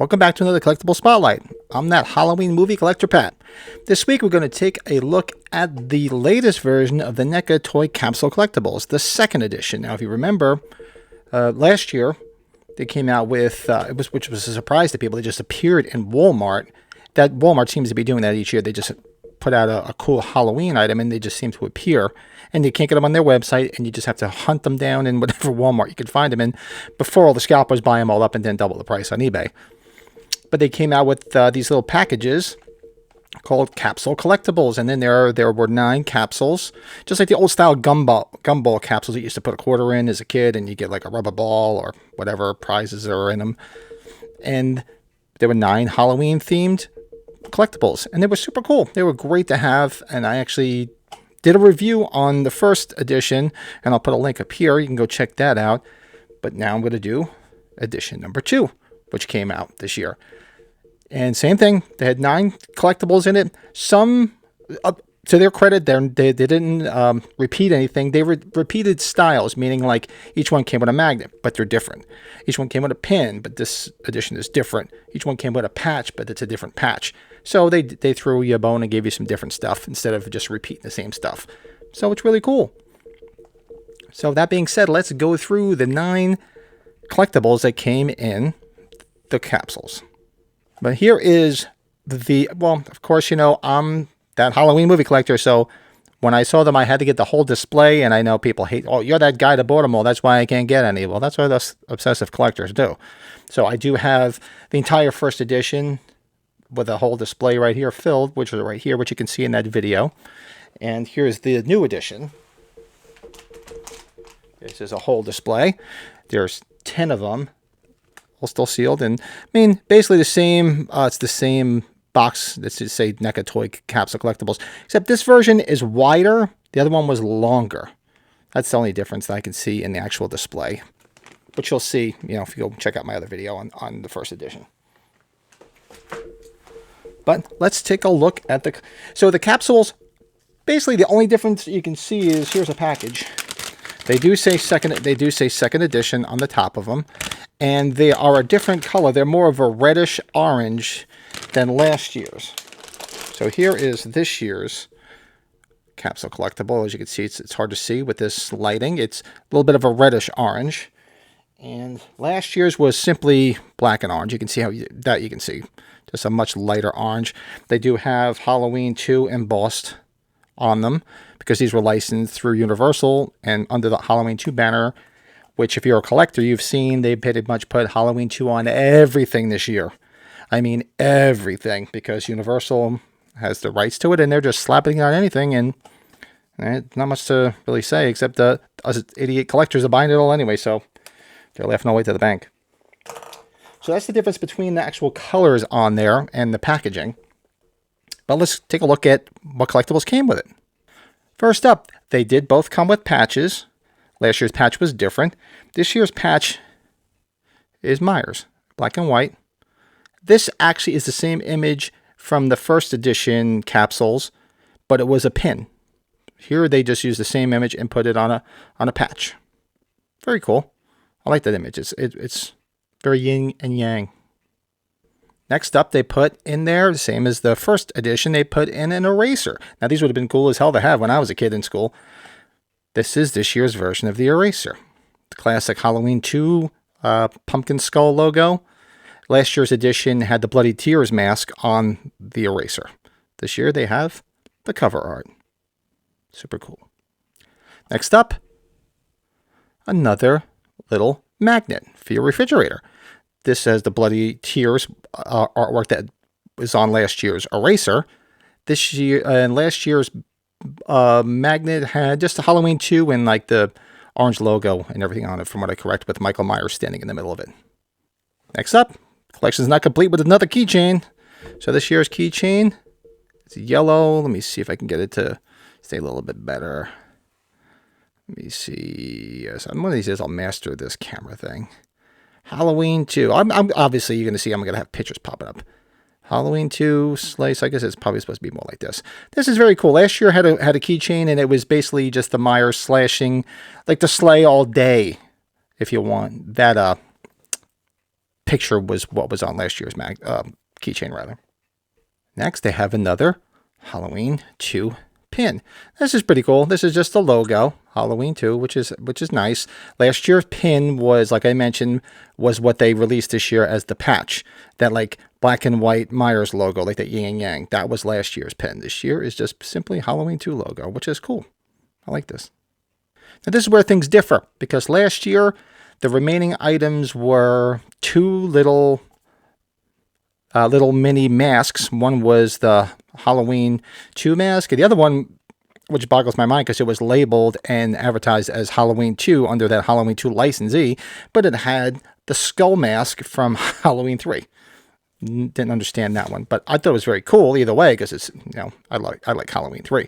Welcome back to another Collectible Spotlight. I'm that Halloween movie collector, Pat. This week we're going to take a look at the latest version of the NECA Toy Capsule Collectibles, the second edition. Now, if you remember, last year they came out with, which was a surprise to people, they just appeared in Walmart. That Walmart seems to be doing that each year. They just put out a cool Halloween item and they just seem to appear. And you can't get them on their website, and you just have to hunt them down in whatever Walmart you can find them in before all the scalpers buy them all up and then double the price on eBay. But they came out with these little packages called Capsule Collectibles, and then there were 9 capsules, just like the old style gumball capsules that you used to put a quarter in as a kid, and you get like a rubber ball or whatever prizes are in them. And there were 9 Halloween themed collectibles, and they were super cool. They were great to have, and I actually did a review on the first edition, and I'll put a link up here. You can go check that out. But now I'm going to do edition number 2, which came out this year. And same thing, they had 9 collectibles in it. Some, to their credit, they didn't repeat anything. They repeated styles, meaning like each one came with a magnet, but they're different. Each one came with a pin, but this edition is different. Each one came with a patch, but it's a different patch. So they threw you a bone and gave you some different stuff instead of just repeating the same stuff. So it's really cool. So that being said, let's go through the 9 collectibles that came in the capsules. But here is well, of course, you know, I'm that Halloween movie collector, so when I saw them, I had to get the whole display, and I know people hate, oh, you're that guy that bought them all, that's why I can't get any. Well, that's what us obsessive collectors do. So I do have the entire first edition with a whole display right here filled, which is right here, which you can see in that video. And here's the new edition. This is a whole display. There's 10 of them. All still sealed, and I mean, basically the same. It's the same box. Let's just say NECA Toy Capsule Collectibles, except this version is wider. The other one was longer. That's the only difference that I can see in the actual display, which you'll see, you know, if you go check out my other video on the first edition. But let's take a look at the capsules. Basically, the only difference you can see is here's a package. They do say second edition on the top of them. And they are a different color. They're more of a reddish orange than last year's. So here is this year's capsule collectible. As you can see, it's hard to see with this lighting. It's a little bit of a reddish orange. And last year's was simply black and orange. You can see you can see. Just a much lighter orange. They do have Halloween 2 embossed on them because these were licensed through Universal and under the Halloween 2 banner, which if you're a collector, you've seen they pretty much put Halloween 2 on everything this year. I mean, everything, because Universal has the rights to it, and they're just slapping it on anything, and not much to really say, except us 88 collectors are buying it all anyway, so they're laughing all the way to the bank. So that's the difference between the actual colors on there and the packaging. But let's take a look at what collectibles came with it. First up, they did both come with patches. Last year's patch was different. This year's patch is Myers, black and white. This actually is the same image from the first edition capsules, but it was a pin. Here they just used the same image and put it on a patch. Very cool. I like that image. It's very yin and yang. Next up, they put in there, the same as the first edition, they put in an eraser. Now, these would have been cool as hell to have when I was a kid in school. This is this year's version of the eraser. The classic Halloween 2 pumpkin skull logo. Last year's edition had the Bloody Tears mask on the eraser. This year they have the cover art. Super cool. Next up, another little magnet for your refrigerator. This has the Bloody Tears artwork that was on last year's eraser. This year and last year's magnet had just a Halloween 2 and like the orange logo and everything on it, from what I correct, with Michael Myers standing in the middle of it. Next up, collection is not complete with another keychain. So this year's keychain, it's yellow. Let me see if I can get it to stay a little bit better. Let me see. Yes, one of these days I'll master this camera thing. Halloween 2. I'm obviously you're gonna see I'm gonna have pictures popping up. Halloween 2 slice. I guess it's probably supposed to be more like this. This is very cool. Last year had a keychain, and it was basically just the Myers slashing, like the sleigh all day, if you want that picture was what was on last year's keychain, rather. Next, they have another Halloween 2 pin. This is pretty cool. This is just the logo, Halloween 2, which is nice. Last year's pin was, like I mentioned, was what they released this year as the patch. That like black and white Myers logo, like that yin and yang. That was last year's pin. This year is just simply Halloween 2 logo, which is cool. I like this. Now this is where things differ, because last year the remaining items were two little mini masks. One was the Halloween 2 mask, and the other one, which boggles my mind because it was labeled and advertised as Halloween 2 under that Halloween 2 licensee, but it had the skull mask from Halloween 3. Didn't understand that one, but I thought it was very cool either way because it's, I like Halloween 3.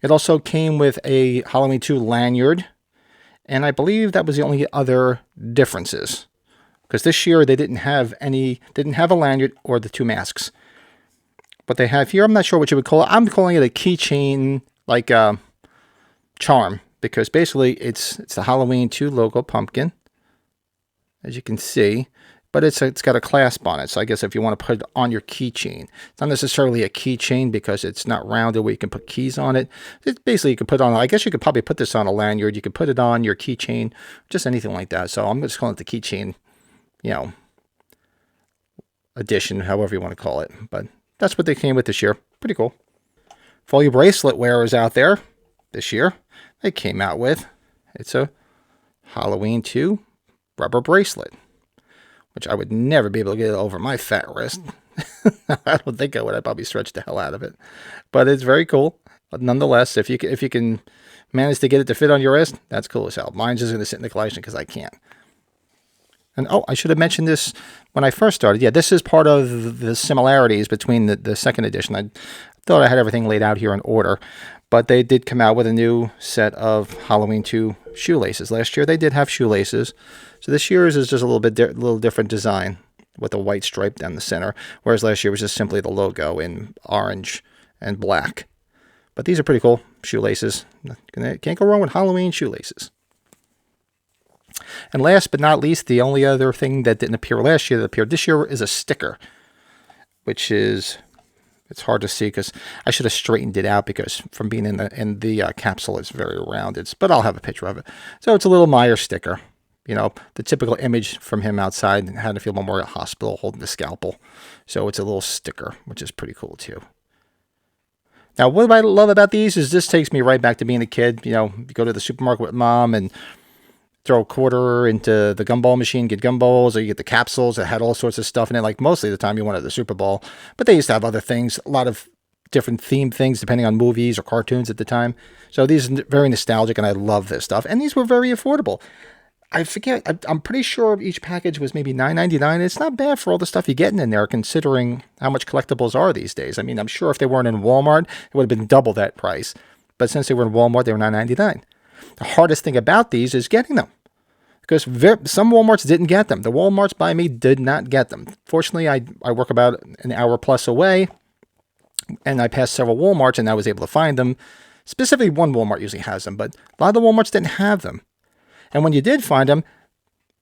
It also came with a Halloween 2 lanyard, and I believe that was the only other differences. Because this year they didn't have a lanyard or the 2 masks. What they have here, I'm not sure what you would call it. I'm calling it a keychain, like charm, because basically it's the Halloween 2 logo pumpkin, as you can see, but it's got a clasp on it. So I guess if you want to put it on your keychain, it's not necessarily a keychain because it's not rounded where you can put keys on it. It's basically you could put on. I guess you could probably put this on a lanyard. You could put it on your keychain, just anything like that. So I'm just calling it the keychain, edition, however you want to call it. But that's what they came with this year. Pretty cool. For all you bracelet wearers out there, this year, they came out with, it's a Halloween 2 rubber bracelet, which I would never be able to get over my fat wrist. I don't think I would. I'd probably stretch the hell out of it. But it's very cool. But nonetheless, if you can manage to get it to fit on your wrist, that's cool as hell. Mine's just going to sit in the collection because I can't. And I should have mentioned this when I first started. Yeah, this is part of the similarities between the second edition. I thought I had everything laid out here in order, but they did come out with a new set of Halloween 2 shoelaces. Last year they did have shoelaces, so this year's is just a little different design with a white stripe down the center, whereas last year was just simply the logo in orange and black. But these are pretty cool shoelaces. Can't go wrong with Halloween shoelaces. And last but not least, the only other thing that didn't appear last year that appeared this year is a sticker, which is, it's hard to see because I should have straightened it out because from being in the capsule, it's very rounded, but I'll have a picture of it. So it's a little Myers sticker, the typical image from him outside Haddonfield Memorial Hospital holding the scalpel. So it's a little sticker, which is pretty cool too. Now, what I love about these is this takes me right back to being a kid. You go to the supermarket with mom and throw a quarter into the gumball machine, get gumballs, or you get the capsules that had all sorts of stuff in it. Like mostly the time you wanted the Super Bowl, but they used to have other things, a lot of different themed things depending on movies or cartoons at the time. So these are very nostalgic, and I love this stuff. And these were very affordable. I forget, I'm pretty sure each package was maybe $9.99. It's not bad for all the stuff you're getting in there, considering how much collectibles are these days. I mean, I'm sure if they weren't in Walmart, it would have been double that price. But since they were in Walmart, they were $9.99. The hardest thing about these is getting them, because some Walmarts didn't get them. The Walmarts by me did not get them. Fortunately, I work about an hour plus away, and I passed several Walmarts, and I was able to find them. Specifically, one Walmart usually has them, but a lot of the Walmarts didn't have them. And when you did find them,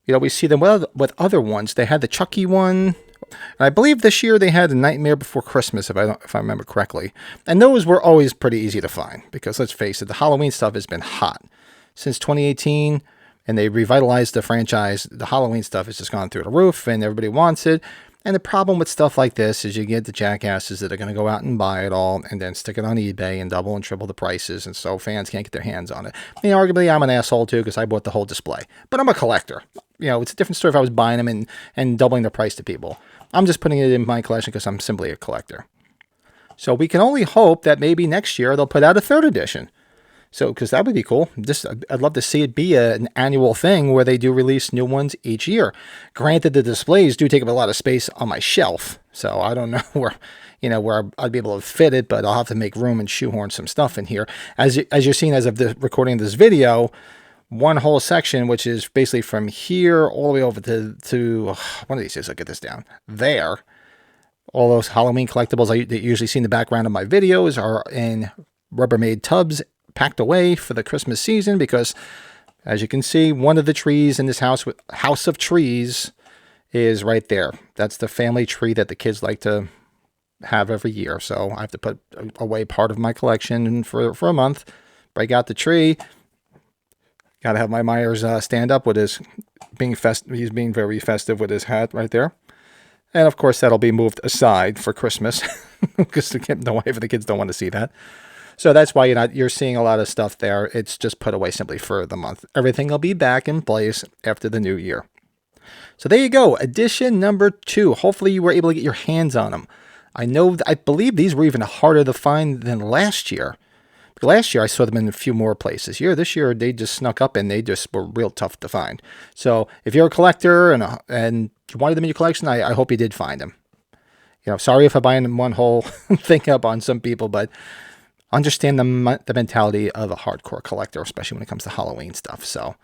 we see them with other ones. They had the Chucky one, and I believe this year they had a Nightmare Before Christmas, if I remember correctly. And those were always pretty easy to find, because let's face it, the Halloween stuff has been hot since 2018. And they revitalized the franchise. The Halloween stuff has just gone through the roof, and everybody wants it. And the problem with stuff like this is you get the jackasses that are going to go out and buy it all and then stick it on eBay and double and triple the prices, and so fans can't get their hands on it. I mean, arguably, I'm an asshole too because I bought the whole display. But I'm a collector. It's a different story if I was buying them and doubling the price to people. I'm just putting it in my collection because I'm simply a collector. So we can only hope that maybe next year they'll put out a third edition. So, because that would be cool. I'd love to see it be an annual thing where they do release new ones each year. Granted, the displays do take up a lot of space on my shelf, so I don't know where I'd be able to fit it, but I'll have to make room and shoehorn some stuff in here. As you're seeing as of the recording of this video, one whole section, which is basically from here all the way over to one of these days, I'll get this down there. All those Halloween collectibles that you usually see in the background of my videos are in Rubbermaid tubs, packed away for the Christmas season, because as you can see, one of the trees in this house of trees is right there. That's the family tree that the kids like to have every year. So I have to put away part of my collection for a month. Break out the tree. Got to have my Myers stand up with his he's being very festive with his hat right there. And of course, that'll be moved aside for Christmas because the kids don't want to see that. So that's why you're seeing a lot of stuff there. It's just put away simply for the month. Everything will be back in place after the new year. So there you go, edition number 2. Hopefully you were able to get your hands on them. I believe these were even harder to find than last year. Last year I saw them in a few more places. This year they just snuck up and they just were real tough to find. So if you're a collector and you wanted them in your collection, I hope you did find them. Sorry if I'm buying one whole thing up on some people, but understand the mentality of a hardcore collector, especially when it comes to Halloween stuff. So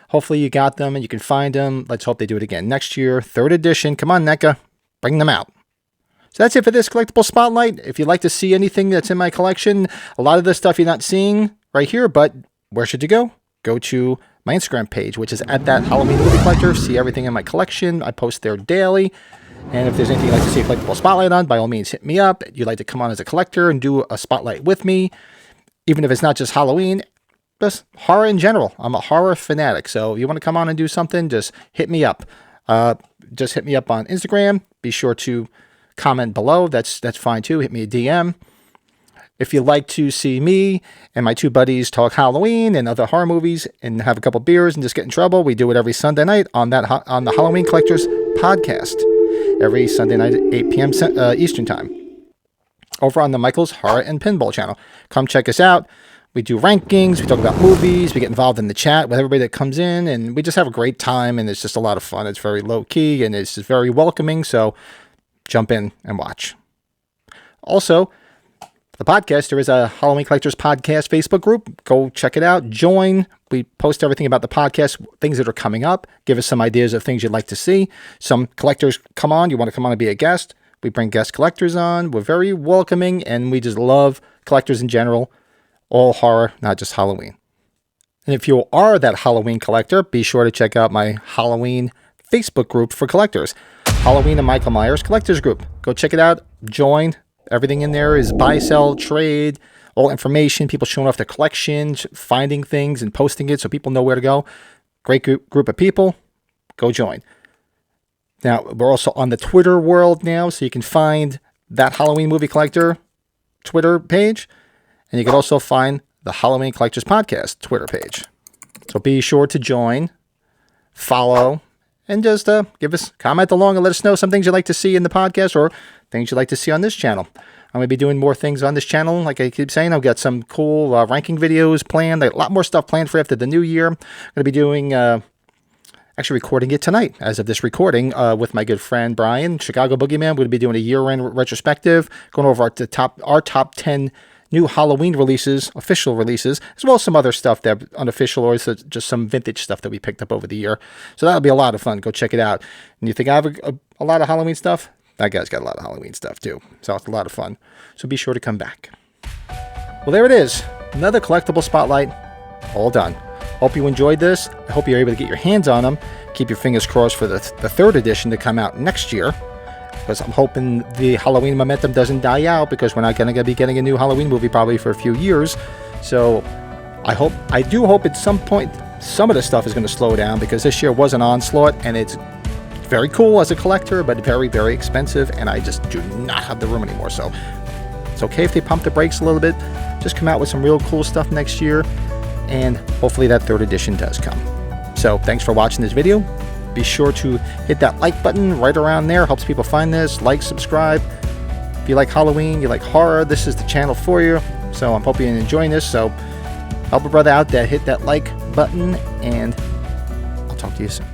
hopefully you got them and you can find them. Let's hope they do it again next year. 3rd edition. Come on, NECA. Bring them out. So that's it for this collectible spotlight. If you'd like to see anything that's in my collection, a lot of this stuff you're not seeing right here, but where should you go? Go to my Instagram page, which is at that Halloween movie collector. See everything in my collection. I post there daily. And if there's anything you'd like to see a collectible spotlight on, by all means, hit me up. You'd like to come on as a collector and do a spotlight with me, even if it's not just Halloween, just horror in general. I'm a horror fanatic. So if you want to come on and do something, just hit me up. Just hit me up on Instagram. Be sure to comment below. That's fine too. Hit me a DM. If you'd like to see me and my 2 buddies talk Halloween and other horror movies and have a couple beers and just get in trouble, we do it every Sunday night on the Halloween Collectors podcast. Every Sunday night at 8 p.m. Eastern Time. Over on the Michael's Horror and Pinball channel. Come check us out. We do rankings. We talk about movies. We get involved in the chat with everybody that comes in. And we just have a great time. And it's just a lot of fun. It's very low key. And it's just very welcoming. So jump in and watch. Also, the podcast, there is a Halloween Collectors Podcast Facebook group. Go check it out. Join. We post everything about the podcast, things that are coming up. Give us some ideas of things you'd like to see. Some collectors come on. You want to come on and be a guest. We bring guest collectors on. We're very welcoming, and we just love collectors in general. All horror, not just Halloween. And if you are that Halloween collector, be sure to check out my Halloween Facebook group for collectors. Halloween and Michael Myers Collectors Group. Go check it out. Join. Everything in there is buy, sell, trade, all information, people showing off their collections, finding things and posting it so people know where to go. Great group of people. Go join. Now, we're also on the Twitter world now, so you can find that Halloween Movie Collector Twitter page, and you can also find the Halloween Collectors Podcast Twitter page. So be sure to join, follow, and just give us comment along and let us know some things you'd like to see in the podcast or things you'd like to see on this channel. I'm going to be doing more things on this channel. Like I keep saying, I've got some cool ranking videos planned. A lot more stuff planned for after the new year. I'm going to be doing, actually recording it tonight as of this recording with my good friend Brian, Chicago Boogeyman. We're going to be doing a year-end retrospective, going over our top 10 new Halloween releases, official releases, as well as some other stuff that unofficial or just some vintage stuff that we picked up over the year. So that'll be a lot of fun. Go check it out. And you think I have a lot of Halloween stuff? That guy's got a lot of Halloween stuff too. So it's a lot of fun. So be sure to come back. Well, there it is. Another collectible spotlight. All done. Hope you enjoyed this. I hope you're able to get your hands on them. Keep your fingers crossed for the 3rd edition to come out next year. Because I'm hoping the Halloween momentum doesn't die out, because we're not going to be getting a new Halloween movie probably for a few years. So I do hope at some point some of the stuff is going to slow down, because this year was an onslaught and it's very cool as a collector, but very, very expensive, and I just do not have the room anymore. So it's okay if they pump the brakes a little bit. Just come out with some real cool stuff next year, and hopefully that 3rd edition does come. So thanks for watching this video. Be sure to hit that like button right around there. Helps people find this. Like, subscribe. If you like Halloween, you like horror, this is the channel for you. So I'm hoping you're enjoying this. So help a brother out there. Hit that like button, and I'll talk to you soon.